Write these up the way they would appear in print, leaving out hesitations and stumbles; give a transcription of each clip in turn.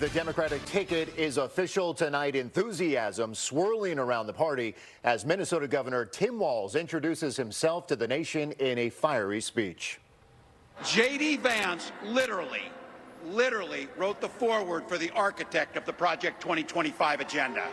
The Democratic ticket is official tonight. Enthusiasm swirling around the party as Minnesota Governor Tim Walz introduces himself to the nation in a fiery speech. J.D. Vance literally wrote the foreword for the architect of the Project 2025 agenda.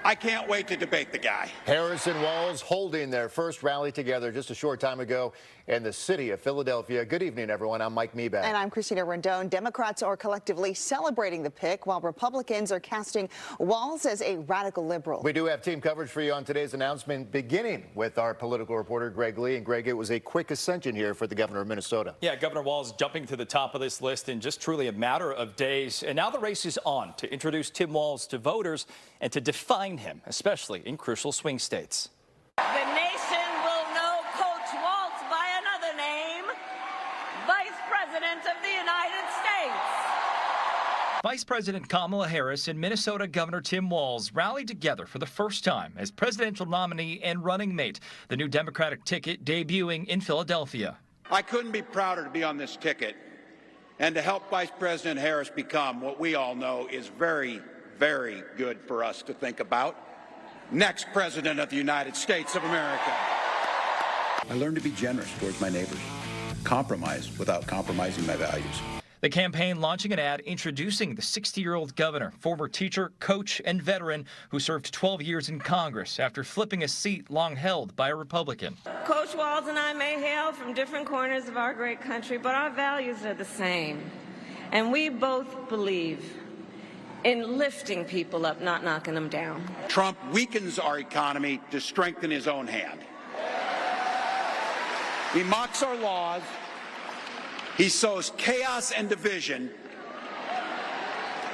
I can't wait to debate the guy. Harris and Walz holding their first rally together just a short time ago in the city of Philadelphia. Good evening, everyone. I'm Mike Meeback. And I'm Christina Rendon. Democrats are collectively celebrating the pick, while Republicans are casting Walz as a radical liberal. We do have team coverage for you on today's announcement, beginning with our political reporter, Greg Lee. And Greg, it was a quick ascension here for the governor of Minnesota. Yeah, Governor Walz jumping to the top of this list in just truly a matter of days. And now the race is on to introduce Tim Walz to voters and to define him, especially in crucial swing states. The nation will know Coach Walz by another name, Vice President of the United States. Vice President Kamala Harris and Minnesota Governor Tim Walz rallied together for the first time as presidential nominee and running mate, the new Democratic ticket debuting in Philadelphia. I couldn't be prouder to be on this ticket and to help Vice President Harris become what we all know is very, very good for us to think about. Next President of the United States of America. I learned to be generous towards my neighbors, compromise without compromising my values. The campaign launching an ad introducing the 60-year-old governor, former teacher, coach, and veteran who served 12 years in Congress after flipping a seat long held by a Republican. Coach Walz and I may hail from different corners of our great country, but our values are the same. And we both believe in lifting people up, not knocking them down. Trump weakens our economy to strengthen his own hand. He mocks our laws. He sows chaos and division.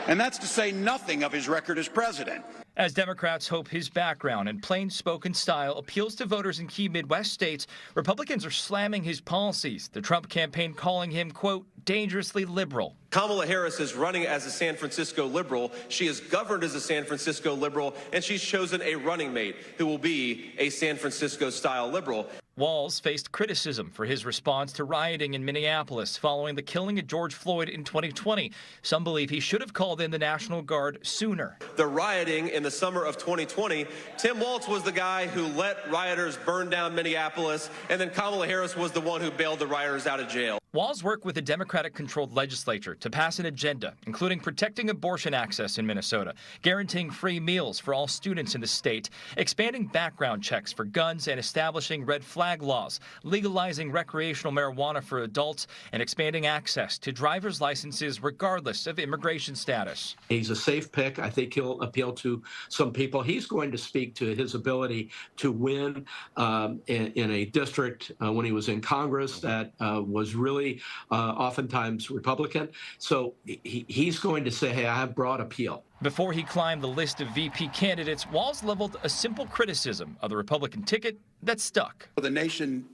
And that's to say nothing of his record as president. As Democrats hope his background and plain-spoken style appeals to voters in key Midwest states, Republicans are slamming his policies, the Trump campaign calling him, quote, dangerously liberal. Kamala Harris is running as a San Francisco liberal. She is governed as a San Francisco liberal, and she's chosen a running mate who will be a San Francisco-style liberal. Walz faced criticism for his response to rioting in Minneapolis following the killing of George Floyd in 2020. Some believe he should have called in the National Guard sooner. The rioting in the summer of 2020, Tim Walz was the guy who let rioters burn down Minneapolis, and then Kamala Harris was the one who bailed the rioters out of jail. Walz worked with the Democratic-controlled legislature to pass an agenda, including protecting abortion access in Minnesota, guaranteeing free meals for all students in the state, expanding background checks for guns and establishing red flag laws, legalizing recreational marijuana for adults, and expanding access to driver's licenses regardless of immigration status. He's a safe pick. I think he'll appeal to some people. He's going to speak to his ability to win in a district when he was in Congress that was really oftentimes Republican. So he's going to say, hey, I have broad appeal. Before he climbed the list of VP candidates, Walz leveled a simple criticism of the Republican ticket that stuck. The nation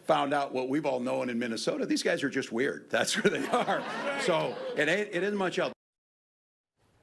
found out what we've all known in Minnesota. These guys are just weird. That's where they are. So it isn't much else.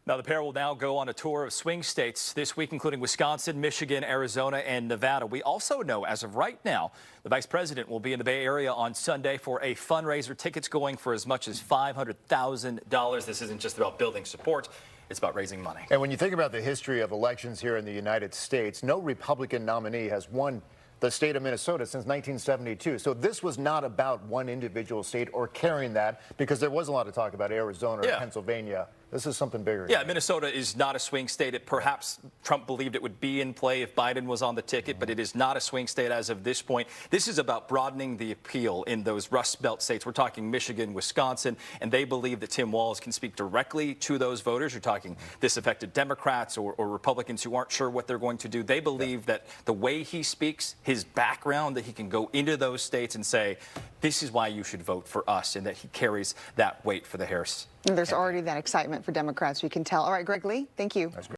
Now, the pair will now go on a tour of swing states this week, including Wisconsin, Michigan, Arizona, and Nevada. We also know, as of right now, the vice president will be in the Bay Area on Sunday for a fundraiser. Tickets going for as much as $500,000. This isn't just about building support. It's about raising money. And when you think about the history of elections here in the United States, no Republican nominee has won the state of Minnesota since 1972. So this was not about one individual state or carrying that, because there was a lot of talk about Arizona or Pennsylvania. This is something bigger. Yeah, Minnesota is not a swing state. Perhaps Trump believed it would be in play if Biden was on the ticket, but it is not a swing state as of this point. This is about broadening the appeal in those Rust Belt states. We're talking Michigan, Wisconsin, and they believe that Tim Walz can speak directly to those voters. You're talking disaffected Democrats or Republicans who aren't sure what they're going to do. They believe that the way he speaks, his background, that he can go into those states and say, this is why you should vote for us, and that he carries that weight for the Harris. There's already that excitement for Democrats, we can tell. All right, Greg Lee, thank you.